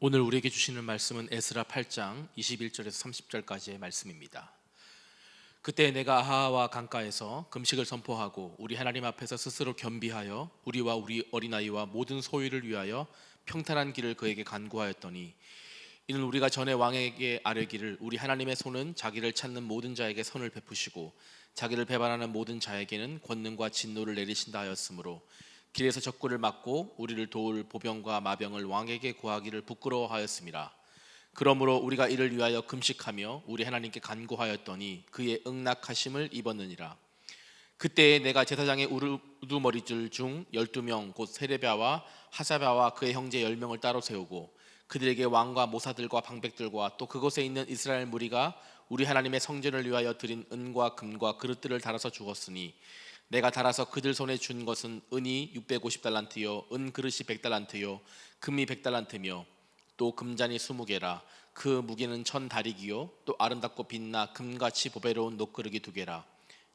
오늘 우리에게 주시는 말씀은 에스라 8장 21절에서 30절까지의 말씀입니다. 그때 내가 아하와 강가에서 금식을 선포하고 우리 하나님 앞에서 스스로 겸비하여 우리와 우리 어린아이와 모든 소유를 위하여 평탄한 길을 그에게 간구하였더니, 이는 우리가 전에 왕에게 아뢰기를 우리 하나님의 손은 자기를 찾는 모든 자에게 선을 베푸시고 자기를 배반하는 모든 자에게는 권능과 진노를 내리신다 하였으므로 길에서 적군을 막고 우리를 도울 보병과 마병을 왕에게 구하기를 부끄러워하였음이라. 그러므로 우리가 이를 위하여 금식하며 우리 하나님께 간구하였더니 그의 응낙하심을 입었느니라. 그때에 내가 제사장의 우두머리들 중 12명 곧 세레비아와 하사랴와 그의 형제 10명을 따로 세우고 그들에게 왕과 모사들과 방백들과 또 그곳에 있는 이스라엘 무리가 우리 하나님의 성전을 위하여 드린 은과 금과 그릇들을 달아서 주었으니, 내가 달아서 그들 손에 준 것은 은이 650달란트요 은 그릇이 100달란트요 금이 100달란트며 또 금잔이 20개라. 그 무게는 1000다리기요 또 아름답고 빛나 금같이 보배로운 녹그릇이 2개라.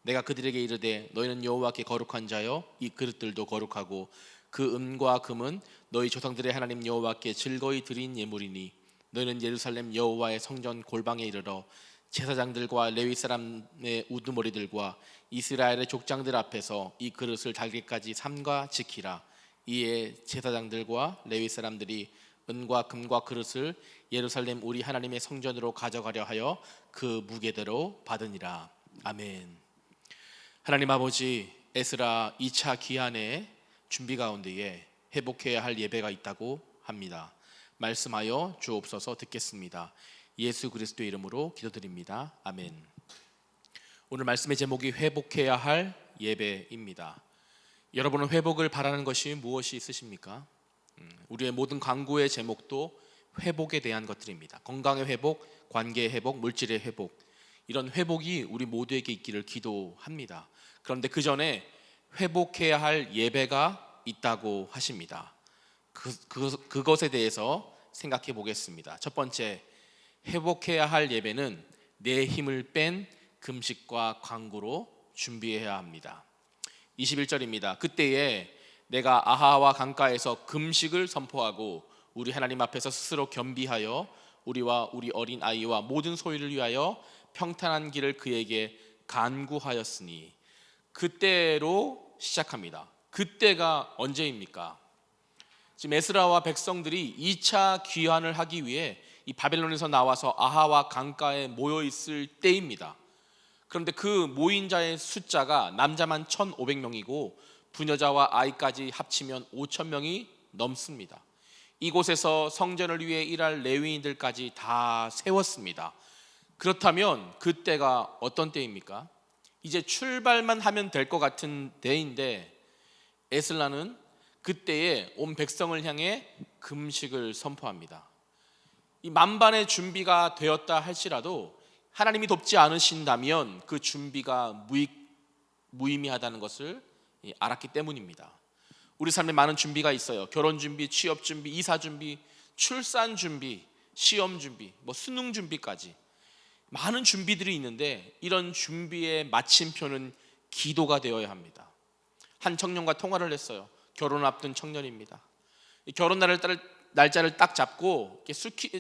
내가 그들에게 이르되 너희는 여호와께 거룩한 자여 이 그릇들도 거룩하고 그 은과 금은 너희 조상들의 하나님 여호와께 즐거이 드린 예물이니, 너희는 예루살렘 여호와의 성전 골방에 이르러 제사장들과 레위 사람의 우두머리들과 이스라엘의 족장들 앞에서 이 그릇을 달기까지 삼가 지키라. 이에 제사장들과 레위 사람들이 은과 금과 그릇을 예루살렘 우리 하나님의 성전으로 가져가려 하여 그 무게대로 받으니라. 아멘. 하나님 아버지, 에스라 2차 기한의 준비 가운데에 회복해야 할 예배가 있다고 합니다. 말씀하여 주옵소서. 듣겠습니다. 예수 그리스도의 이름으로 기도드립니다. 아멘. 오늘 말씀의 제목이 회복해야 할 예배입니다. 여러분은 회복을 바라는 것이 무엇이 있으십니까? 우리의 모든 강구의 제목도 회복에 대한 것들입니다. 건강의 회복, 관계의 회복, 물질의 회복, 이런 회복이 우리 모두에게 있기를 기도합니다. 그런데 그 전에 회복해야 할 예배가 있다고 하십니다. 그것에 대해서 생각해 보겠습니다. 첫 번째, 회복해야 할 예배는 내 힘을 뺀 금식과 간구로 준비해야 합니다. 21절입니다. 그때에 내가 아하와 강가에서 금식을 선포하고 우리 하나님 앞에서 스스로 겸비하여 우리와 우리 어린 아이와 모든 소유를 위하여 평탄한 길을 그에게 간구하였으니, 그때로 시작합니다. 그때가 언제입니까? 지금 에스라와 백성들이 2차 귀환을 하기 위해 이 바벨론에서 나와서 아하와 강가에 모여 있을 때입니다. 그런데 그 모인 자의 숫자가 남자만 1,500명이고 부녀자와 아이까지 합치면 5,000명이 넘습니다. 이곳에서 성전을 위해 일할 레위인들까지 다 세웠습니다. 그렇다면 그때가 어떤 때입니까? 이제 출발만 하면 될 것 같은 때인데, 에스라는 그때에 온 백성을 향해 금식을 선포합니다. 이 만반의 준비가 되었다 할지라도 하나님이 돕지 않으신다면 그 준비가 무의미하다는 것을 알았기 때문입니다. 우리 삶에 많은 준비가 있어요. 결혼 준비, 취업 준비, 이사 준비, 출산 준비, 시험 준비, 수능 준비까지 많은 준비들이 있는데, 이런 준비의 마침표는 기도가 되어야 합니다. 한 청년과 통화를 했어요. 결혼을 앞둔 청년입니다. 결혼 날짜를 딱 잡고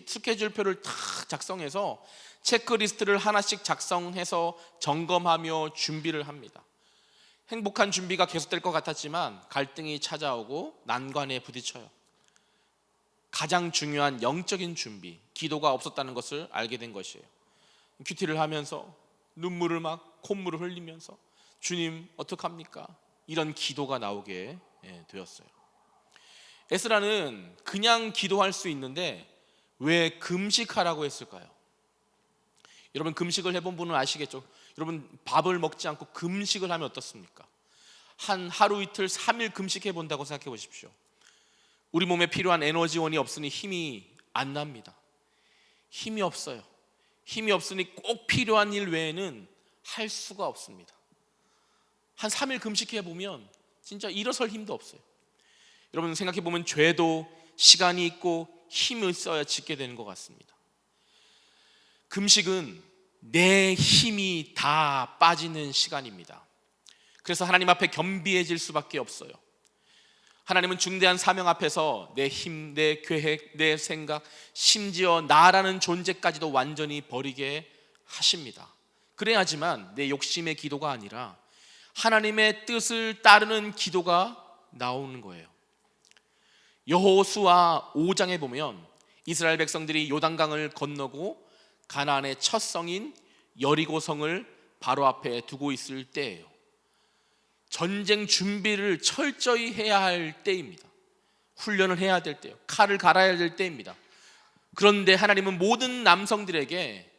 스케줄표를 딱 작성해서 체크리스트를 하나씩 작성해서 점검하며 준비를 합니다. 행복한 준비가 계속될 것 같았지만 갈등이 찾아오고 난관에 부딪혀요. 가장 중요한 영적인 준비, 기도가 없었다는 것을 알게 된 것이에요. 큐티를 하면서 눈물을 콧물을 흘리면서 주님 어떡합니까? 이런 기도가 나오게 되었어요. 에스라는 그냥 기도할 수 있는데 왜 금식하라고 했을까요? 여러분, 금식을 해본 분은 아시겠죠? 여러분, 밥을 먹지 않고 금식을 하면 어떻습니까? 한 하루 이틀 3일 금식해 본다고 생각해 보십시오. 우리 몸에 필요한 에너지원이 없으니 힘이 안 납니다. 힘이 없어요. 힘이 없으니 꼭 필요한 일 외에는 할 수가 없습니다. 한 3일 금식해 보면 진짜 일어설 힘도 없어요. 여러분, 생각해 보면 죄도 시간이 있고 힘이 있어야 짓게 되는 것 같습니다. 금식은 내 힘이 다 빠지는 시간입니다. 그래서 하나님 앞에 겸비해질 수밖에 없어요. 하나님은 중대한 사명 앞에서 내 힘, 내 계획, 내 생각, 심지어 나라는 존재까지도 완전히 버리게 하십니다. 그래야지만 내 욕심의 기도가 아니라 하나님의 뜻을 따르는 기도가 나오는 거예요. 여호수아 5장에 보면 이스라엘 백성들이 요단강을 건너고 가나안의 첫 성인 여리고성을 바로 앞에 두고 있을 때예요. 전쟁 준비를 철저히 해야 할 때입니다. 훈련을 해야 될 때요. 칼을 갈아야 될 때입니다. 그런데 하나님은 모든 남성들에게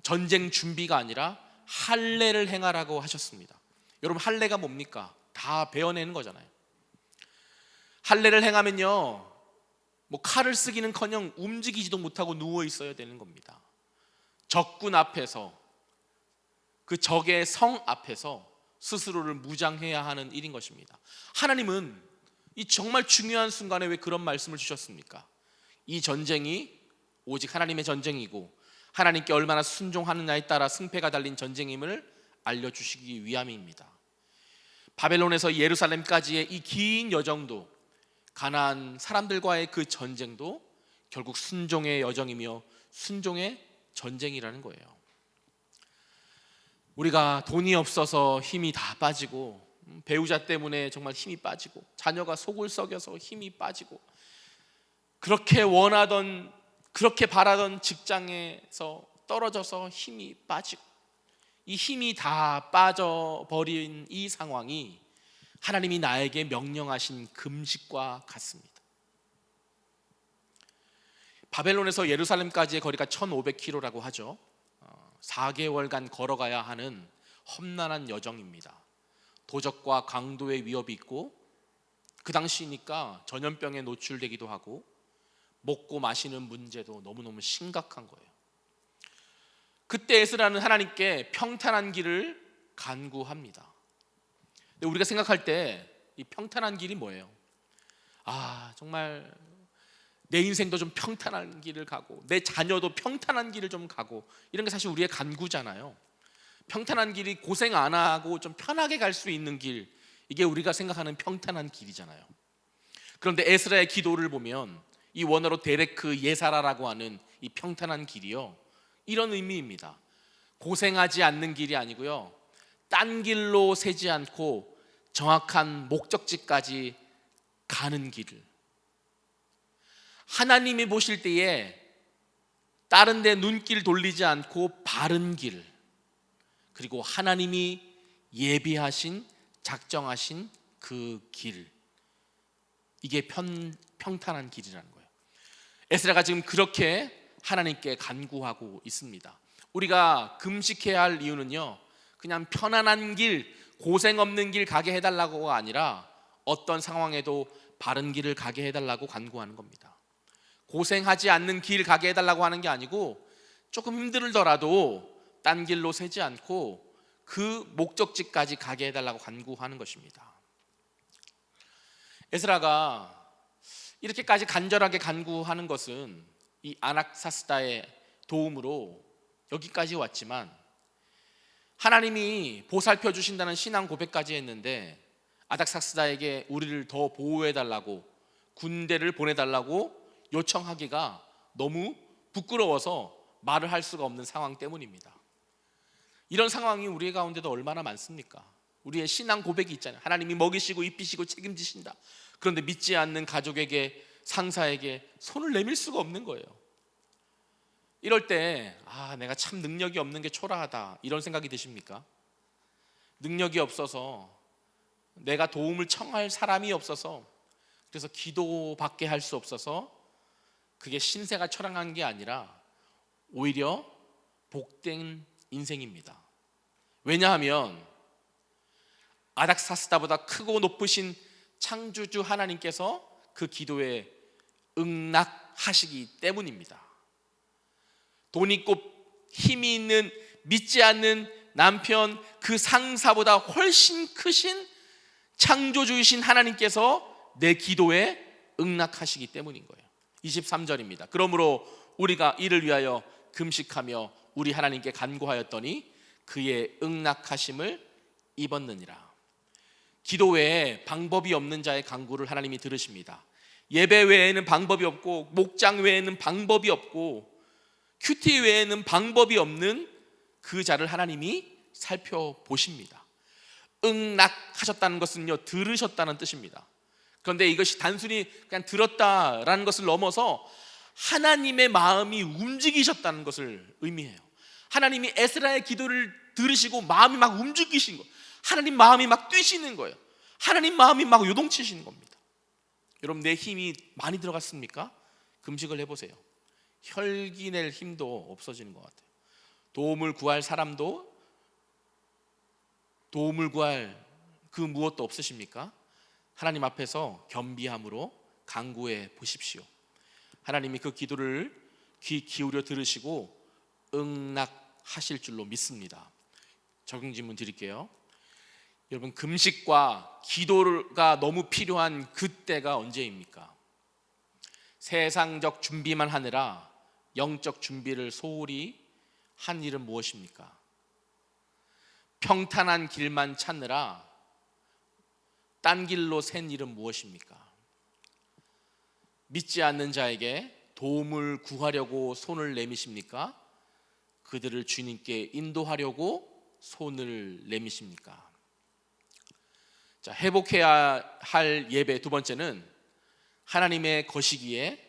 전쟁 준비가 아니라 할례를 행하라고 하셨습니다. 여러분, 할례가 뭡니까? 다 베어내는 거잖아요. 할례를 행하면요, 칼을 쓰기는커녕 움직이지도 못하고 누워 있어야 되는 겁니다. 적군 앞에서, 그 적의 성 앞에서 스스로를 무장해야 하는 일인 것입니다. 하나님은 이 정말 중요한 순간에 왜 그런 말씀을 주셨습니까? 이 전쟁이 오직 하나님의 전쟁이고 하나님께 얼마나 순종하느냐에 따라 승패가 달린 전쟁임을 알려주시기 위함입니다. 바벨론에서 예루살렘까지의 이 긴 여정도, 가나안 사람들과의 그 전쟁도 결국 순종의 여정이며 순종의 전쟁이라는 거예요. 우리가 돈이 없어서 힘이 다 빠지고, 배우자 때문에 정말 힘이 빠지고, 자녀가 속을 썩여서 힘이 빠지고, 그렇게 원하던, 그렇게 바라던 직장에서 떨어져서 힘이 빠지고, 이 힘이 다 빠져버린 이 상황이 하나님이 나에게 명령하신 금식과 같습니다. 바벨론에서 예루살렘까지의 거리가 1500km라고 하죠. 4개월간 걸어가야 하는 험난한 여정입니다. 도적과 강도의 위협이 있고, 그 당시니까 전염병에 노출되기도 하고, 먹고 마시는 문제도 너무너무 심각한 거예요. 그때 에스라는 하나님께 평탄한 길을 간구합니다. 근데 우리가 생각할 때 이 평탄한 길이 뭐예요? 정말 내 인생도 좀 평탄한 길을 가고, 내 자녀도 평탄한 길을 좀 가고, 이런 게 사실 우리의 간구잖아요. 평탄한 길이 고생 안 하고 좀 편하게 갈 수 있는 길, 이게 우리가 생각하는 평탄한 길이잖아요. 그런데 에스라의 기도를 보면 이 원어로 데레크 예사라라고 하는 이 평탄한 길이요, 이런 의미입니다. 고생하지 않는 길이 아니고요, 딴 길로 새지 않고 정확한 목적지까지 가는 길을, 하나님이 보실 때에 다른 데 눈길 돌리지 않고 바른 길, 그리고 하나님이 예비하신, 작정하신 그 길, 이게 평탄한 길이라는 거예요. 에스라가 지금 그렇게 하나님께 간구하고 있습니다. 우리가 금식해야 할 이유는요, 그냥 편안한 길, 고생 없는 길 가게 해달라고가 아니라 어떤 상황에도 바른 길을 가게 해달라고 간구하는 겁니다. 고생하지 않는 길 가게 해달라고 하는 게 아니고, 조금 힘들더라도 딴 길로 새지 않고 그 목적지까지 가게 해달라고 간구하는 것입니다. 에스라가 이렇게까지 간절하게 간구하는 것은 이 아낙사스다의 도움으로 여기까지 왔지만, 하나님이 보살펴 주신다는 신앙 고백까지 했는데 아닥사스다에게 우리를 더 보호해달라고, 군대를 보내달라고 요청하기가 너무 부끄러워서 말을 할 수가 없는 상황 때문입니다. 이런 상황이 우리 가운데도 얼마나 많습니까? 우리의 신앙 고백이 있잖아요. 하나님이 먹이시고 입히시고 책임지신다. 그런데 믿지 않는 가족에게, 상사에게 손을 내밀 수가 없는 거예요. 이럴 때 내가 참 능력이 없는 게 초라하다, 이런 생각이 드십니까? 능력이 없어서, 내가 도움을 청할 사람이 없어서, 그래서 기도밖에 할 수 없어서 그게 신세가 초라한 게 아니라 오히려 복된 인생입니다. 왜냐하면 아닥사스다보다 크고 높으신 창조주 하나님께서 그 기도에 응낙하시기 때문입니다. 돈 있고 힘이 있는, 믿지 않는 남편, 그 상사보다 훨씬 크신 창조주이신 하나님께서 내 기도에 응낙하시기 때문인 거예요. 23절입니다. 그러므로 우리가 이를 위하여 금식하며 우리 하나님께 간구하였더니 그의 응낙하심을 입었느니라. 기도 외에 방법이 없는 자의 간구를 하나님이 들으십니다. 예배 외에는 방법이 없고, 목장 외에는 방법이 없고, 큐티 외에는 방법이 없는 그 자를 하나님이 살펴보십니다. 응낙하셨다는 것은요, 들으셨다는 뜻입니다. 그런데 이것이 단순히 그냥 들었다라는 것을 넘어서 하나님의 마음이 움직이셨다는 것을 의미해요. 하나님이 에스라의 기도를 들으시고 마음이 막 움직이신 거예요. 하나님 마음이 막 뛰시는 거예요. 하나님 마음이 막 요동치시는 겁니다. 여러분, 내 힘이 많이 들어갔습니까? 금식을 해보세요. 혈기 낼 힘도 없어지는 것 같아요. 도움을 구할 사람도, 도움을 구할 그 무엇도 없으십니까? 하나님 앞에서 겸비함으로 간구해 보십시오. 하나님이 그 기도를 귀 기울여 들으시고 응낙하실 줄로 믿습니다. 적용 질문 드릴게요. 여러분, 금식과 기도가 너무 필요한 그때가 언제입니까? 세상적 준비만 하느라 영적 준비를 소홀히 한 일은 무엇입니까? 평탄한 길만 찾느라 딴 길로 샌 일은 무엇입니까? 믿지 않는 자에게 도움을 구하려고 손을 내미십니까? 그들을 주님께 인도하려고 손을 내미십니까? 자, 회복해야 할 예배 두 번째는 하나님의 것이기에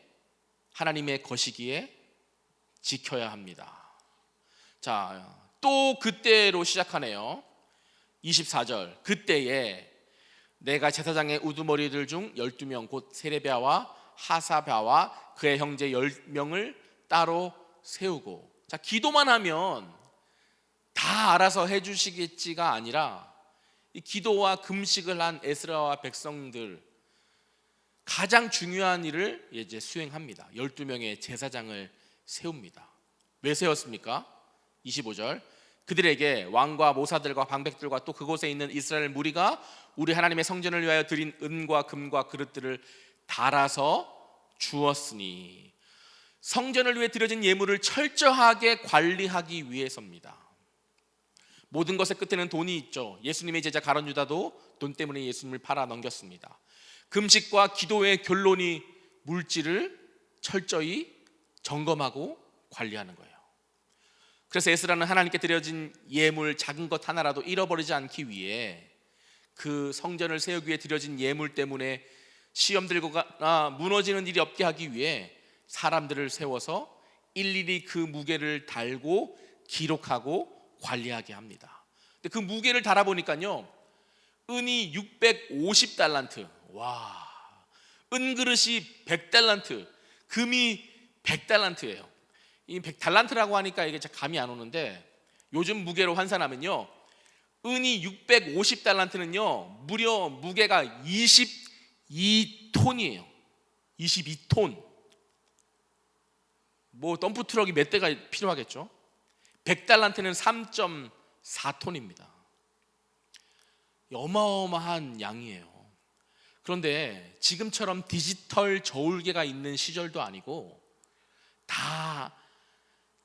지켜야 합니다. 자, 또 그때로 시작하네요. 24절, 그때에 내가 제사장의 우두머리들 중 12명 곧 세레비아와 하사랴와 그의 형제 10명을 따로 세우고. 자, 기도만 하면 다 알아서 해주시겠지가 아니라 이 기도와 금식을 한 에스라와 백성들, 가장 중요한 일을 이제 수행합니다. 12명의 제사장을 세웁니다. 왜 세웠습니까? 25절, 그들에게 왕과 모사들과 방백들과 또 그곳에 있는 이스라엘 무리가 우리 하나님의 성전을 위하여 드린 은과 금과 그릇들을 달아서 주었으니, 성전을 위해 드려진 예물을 철저하게 관리하기 위해서입니다. 모든 것의 끝에는 돈이 있죠. 예수님의 제자 가룟 유다도 돈 때문에 예수님을 팔아 넘겼습니다. 금식과 기도의 결론이 물질을 철저히 점검하고 관리하는 거예요. 그래서 에스라는 하나님께 드려진 예물 작은 것 하나라도 잃어버리지 않기 위해 그 성전을 세우기 위해 드려진 예물 때문에 시험 들거나 무너지는 일이 없게 하기 위해 사람들을 세워서 일일이 그 무게를 달고 기록하고 관리하게 합니다. 근데 그 무게를 달아보니까요, 은이 650달란트, 와, 은그릇이 100달란트, 금이 100달란트예요. 이 100달란트라고 하니까 이게 감이 안 오는데, 요즘 무게로 환산하면요, 은이 650달란트는요 무려 무게가 22톤이에요. 22톤. 뭐 덤프트럭이 몇 대가 필요하겠죠. 100달란트는 3.4톤입니다. 어마어마한 양이에요. 그런데 지금처럼 디지털 저울계가 있는 시절도 아니고, 다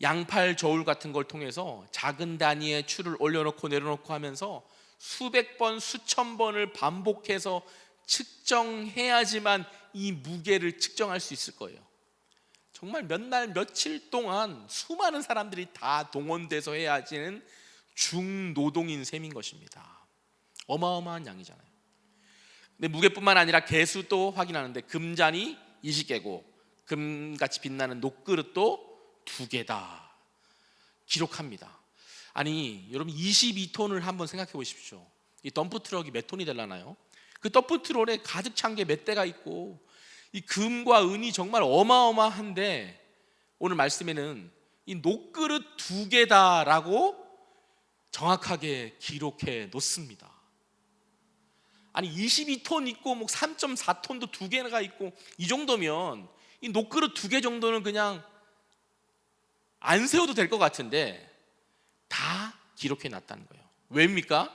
양팔 저울 같은 걸 통해서 작은 단위의 추를 올려놓고 내려놓고 하면서 수백 번, 수천 번을 반복해서 측정해야지만 이 무게를 측정할 수 있을 거예요. 정말 몇 날 며칠 동안 수많은 사람들이 다 동원돼서 해야지는 중노동인 셈인 것입니다. 어마어마한 양이잖아요. 근데 무게뿐만 아니라 개수도 확인하는데, 금잔이 20개고 금같이 빛나는 녹그릇도 2개다 기록합니다. 아니 여러분, 22톤을 한번 생각해 보십시오. 이 덤프트럭이 몇 톤이 되려나요? 그 덤프트럭에 가득 찬 게 몇 대가 있고, 이 금과 은이 정말 어마어마한데, 오늘 말씀에는 이 녹그릇 2개다라고 정확하게 기록해 놓습니다. 아니 22톤 있고 뭐 3.4톤도 2개가 있고, 이 정도면 이 녹그릇 2개 정도는 그냥 안 세워도 될 것 같은데 다 기록해 놨다는 거예요. 왜입니까?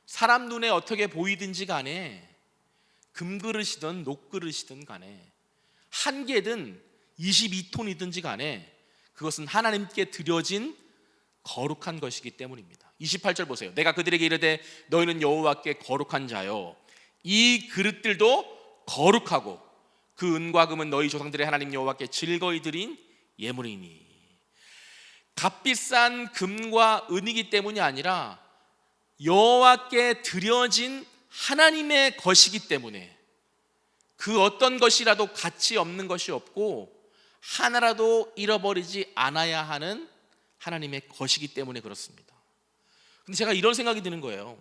사람 눈에 어떻게 보이든지 간에, 금그릇이든 녹그릇이든 간에, 한 개든 22톤이든지 간에 그것은 하나님께 드려진 거룩한 것이기 때문입니다. 28절 보세요. 내가 그들에게 이르되 너희는 여호와께 거룩한 자요 이 그릇들도 거룩하고 그 은과 금은 너희 조상들의 하나님 여호와께 즐거이 드린 예물이니. 값비싼 금과 은이기 때문이 아니라 여호와께 드려진 하나님의 것이기 때문에 그 어떤 것이라도 가치 없는 것이 없고 하나라도 잃어버리지 않아야 하는 하나님의 것이기 때문에 그렇습니다. 근데 제가 이런 생각이 드는 거예요.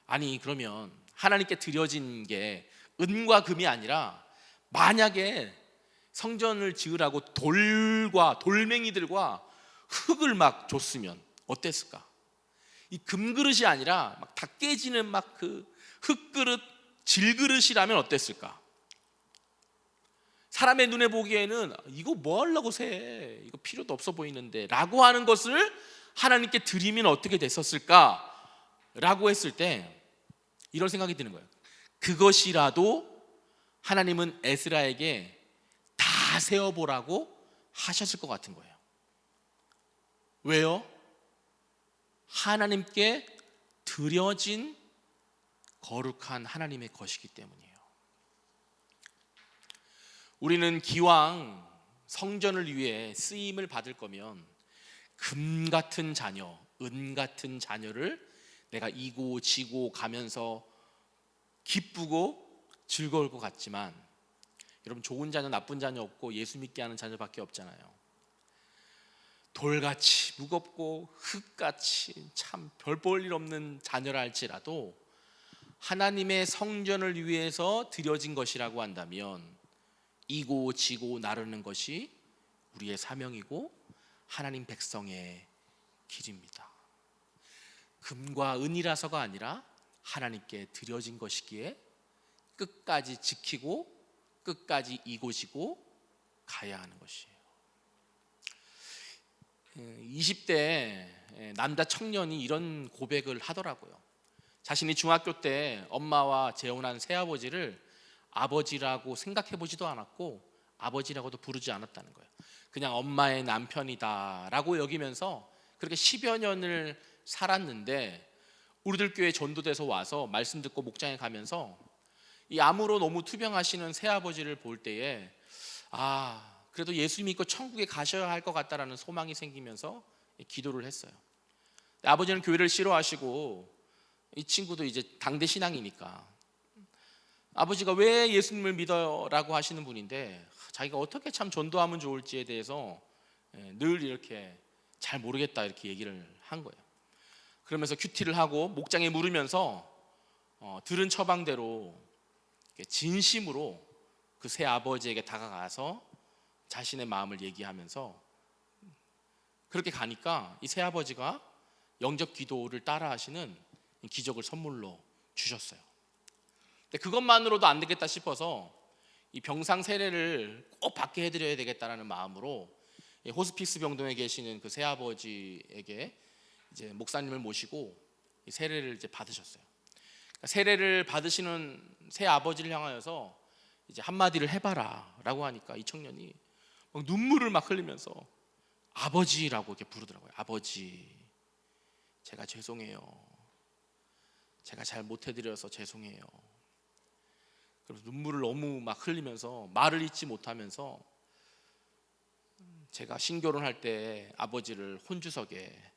아니 그러면 하나님께 드려진 게 은과 금이 아니라 만약에 성전을 지으라고 돌과 돌멩이들과 흙을 막 줬으면 어땠을까? 이 금그릇이 아니라 막 다 깨지는 막 그 흙그릇 질그릇이라면 어땠을까? 사람의 눈에 보기에는 이거 뭐 하려고 세? 이거 필요도 없어 보이는데 라고 하는 것을 하나님께 드리면 어떻게 됐었을까? 라고 했을 때 이런 생각이 드는 거예요. 그것이라도 하나님은 에스라에게 다 세어보라고 하셨을 것 같은 거예요. 왜요? 하나님께 드려진 거룩한 하나님의 것이기 때문이에요. 우리는 기왕 성전을 위해 쓰임을 받을 거면 금 같은 자녀, 은 같은 자녀를 내가 이고 지고 가면서 기쁘고 즐거울 것 같지만 여러분 좋은 자녀 나쁜 자녀 없고 예수 믿게 하는 자녀밖에 없잖아요. 돌같이 무겁고 흙같이 참 별 볼 일 없는 자녀라 할지라도 하나님의 성전을 위해서 드려진 것이라고 한다면 이고 지고 나르는 것이 우리의 사명이고 하나님 백성의 길입니다. 금과 은이라서가 아니라 하나님께 드려진 것이기에 끝까지 지키고 끝까지 이고 지고 가야 하는 것이에요. 20대 남자 청년이 이런 고백을 하더라고요. 자신이 중학교 때 엄마와 재혼한 새아버지를 아버지라고 생각해 보지도 않았고 아버지라고도 부르지 않았다는 거예요. 그냥 엄마의 남편이다라고 여기면서 그렇게 10여 년을 살았는데 우리들 교회 전도돼서 와서 말씀 듣고 목장에 가면서 이 암으로 너무 투병하시는 새아버지를 볼 때에 그래도 예수 믿고 천국에 가셔야 할 것 같다라는 소망이 생기면서 기도를 했어요. 아버지는 교회를 싫어하시고 이 친구도 이제 당대 신앙이니까 아버지가 왜 예수님을 믿어라고 하시는 분인데 자기가 어떻게 참 전도하면 좋을지에 대해서 늘 이렇게 잘 모르겠다 이렇게 얘기를 한 거예요. 그러면서 큐티를 하고 목장에 물으면서 들은 처방대로 진심으로 그 새 아버지에게 다가가서 자신의 마음을 얘기하면서 그렇게 가니까 이 새 아버지가 영접 기도를 따라 하시는 기적을 선물로 주셨어요. 근데 그것만으로도 안 되겠다 싶어서 이 병상 세례를 꼭 받게 해드려야 되겠다라는 마음으로 호스피스 병동에 계시는 그 새 아버지에게 이제 목사님을 모시고 이 세례를 이제 받으셨어요. 그러니까 세례를 받으시는 새 아버지를 향하여서 이제 한마디를 해봐라라고 하니까 이 청년이 막 눈물을 막 흘리면서 아버지라고 이렇게 부르더라고요. 아버지, 제가 죄송해요. 제가 잘 못해드려서 죄송해요. 그래서 눈물을 너무 막 흘리면서 말을 잇지 못하면서 제가 신결혼할 때 아버지를 혼주석에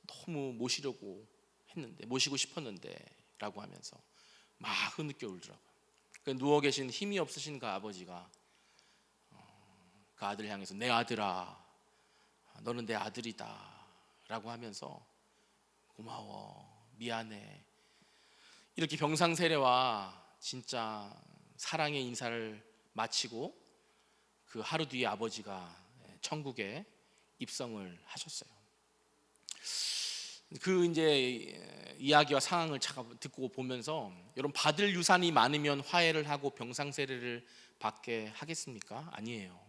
너무 모시고 싶었는데 라고 하면서 막 흐느껴 울더라고요. 누워 계신 힘이 없으신 그 아버지가 그 아들을 향해서 내 아들아, 너는 내 아들이다 라고 하면서 고마워, 미안해, 이렇게 병상 세례와 진짜 사랑의 인사를 마치고 그 하루 뒤에 아버지가 천국에 입성을 하셨어요. 그 이제 이야기와 상황을 듣고 보면서 여러분 받을 유산이 많으면 화해를 하고 병상 세례를 받게 하겠습니까? 아니에요.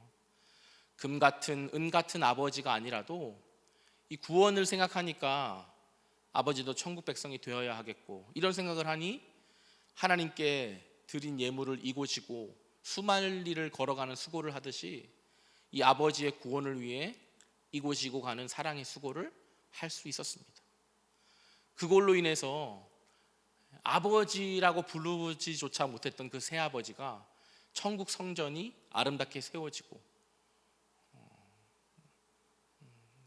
금 같은 은 같은 아버지가 아니라도 이 구원을 생각하니까 아버지도 천국 백성이 되어야 하겠고 이런 생각을 하니 하나님께 드린 예물을 이고지고 수만리를 걸어가는 수고를 하듯이 이 아버지의 구원을 위해 이고지고 가는 사랑의 수고를 할 수 있었습니다. 그걸로 인해서 아버지라고 부르지조차 못했던 그 새아버지가 천국 성전이 아름답게 세워지고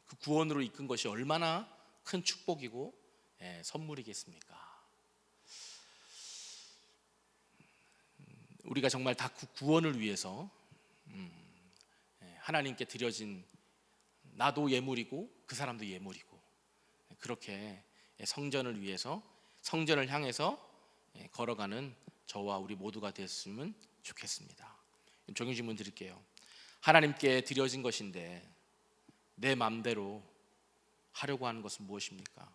그 구원으로 이끈 것이 얼마나 큰 축복이고 선물이겠습니까? 우리가 정말 다 구원을 위해서 하나님께 드려진, 나도 예물이고 그 사람도 예물이고, 그렇게 성전을 위해서, 성전을 향해서 걸어가는 저와 우리 모두가 됐으면 좋겠습니다. 적용 질문 드릴게요. 하나님께 드려진 것인데 내 마음대로 하려고 하는 것은 무엇입니까?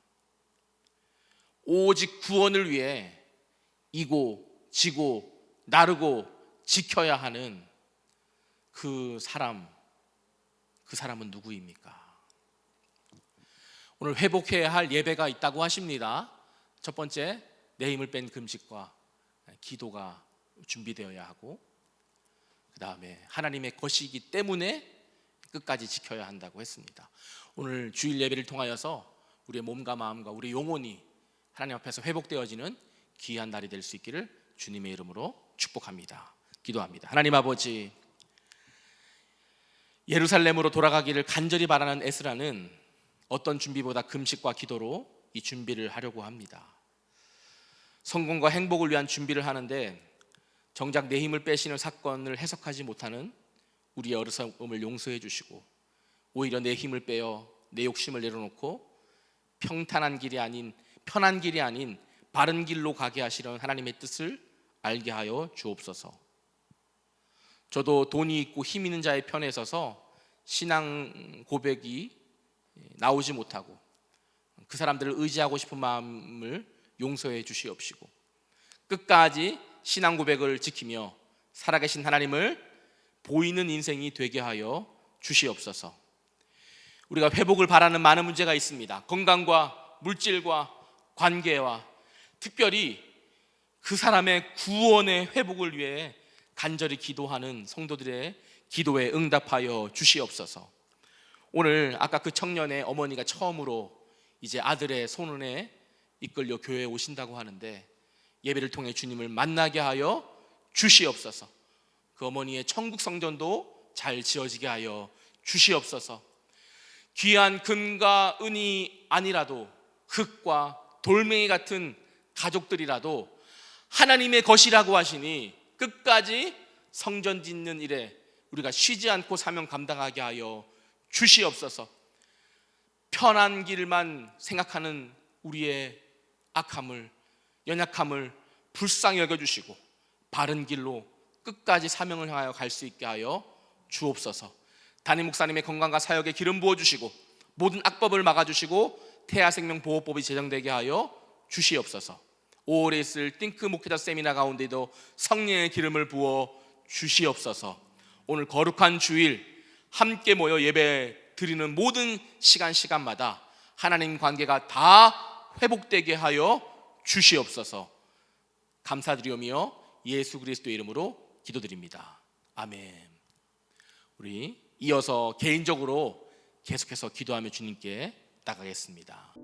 오직 구원을 위해 이고 지고 나르고 지켜야 하는 그 사람은 누구입니까? 오늘 회복해야 할 예배가 있다고 하십니다. 첫 번째, 내 힘을 뺀 금식과 기도가 준비되어야 하고, 그 다음에 하나님의 것이기 때문에 끝까지 지켜야 한다고 했습니다. 오늘 주일 예배를 통하여서 우리의 몸과 마음과 우리 영혼이 하나님 앞에서 회복되어지는 귀한 날이 될 수 있기를 주님의 이름으로 축복합니다. 기도합니다. 하나님 아버지, 예루살렘으로 돌아가기를 간절히 바라는 에스라는 어떤 준비보다 금식과 기도로 이 준비를 하려고 합니다. 성공과 행복을 위한 준비를 하는데 정작 내 힘을 빼시는 사건을 해석하지 못하는 우리의 어리석음을 용서해 주시고, 오히려 내 힘을 빼어 내 욕심을 내려놓고 편한 길이 아닌 바른 길로 가게 하시려는 하나님의 뜻을 알게 하여 주옵소서. 저도 돈이 있고 힘 있는 자의 편에 서서 신앙 고백이 나오지 못하고 그 사람들을 의지하고 싶은 마음을 용서해 주시옵시고, 끝까지 신앙 고백을 지키며 살아계신 하나님을 보이는 인생이 되게 하여 주시옵소서. 우리가 회복을 바라는 많은 문제가 있습니다. 건강과 물질과 관계와 특별히 그 사람의 구원의 회복을 위해 간절히 기도하는 성도들의 기도에 응답하여 주시옵소서. 오늘 아까 그 청년의 어머니가 처음으로 이제 아들의 손에 이끌려 교회에 오신다고 하는데, 예배를 통해 주님을 만나게 하여 주시옵소서. 그 어머니의 천국 성전도 잘 지어지게 하여 주시옵소서. 귀한 금과 은이 아니라도 흙과 돌멩이 같은 가족들이라도 하나님의 것이라고 하시니 끝까지 성전 짓는 일에 우리가 쉬지 않고 사명 감당하게 하여 주시옵소서. 편한 길만 생각하는 우리의 악함을, 연약함을 불쌍히 여겨주시고 바른 길로 끝까지 사명을 향하여 갈 수 있게 하여 주옵소서. 담임 목사님의 건강과 사역에 기름 부어주시고 모든 악법을 막아주시고 태아생명보호법이 제정되게 하여 주시옵소서. 5월에 있을 띵크 목회자 세미나 가운데도 성령의 기름을 부어 주시옵소서. 오늘 거룩한 주일 함께 모여 예배 드리는 모든 시간마다 하나님 관계가 다 회복되게 하여 주시옵소서. 감사드리오며 예수 그리스도의 이름으로 기도드립니다. 아멘. 우리 이어서 개인적으로 계속해서 기도하며 주님께 나가겠습니다.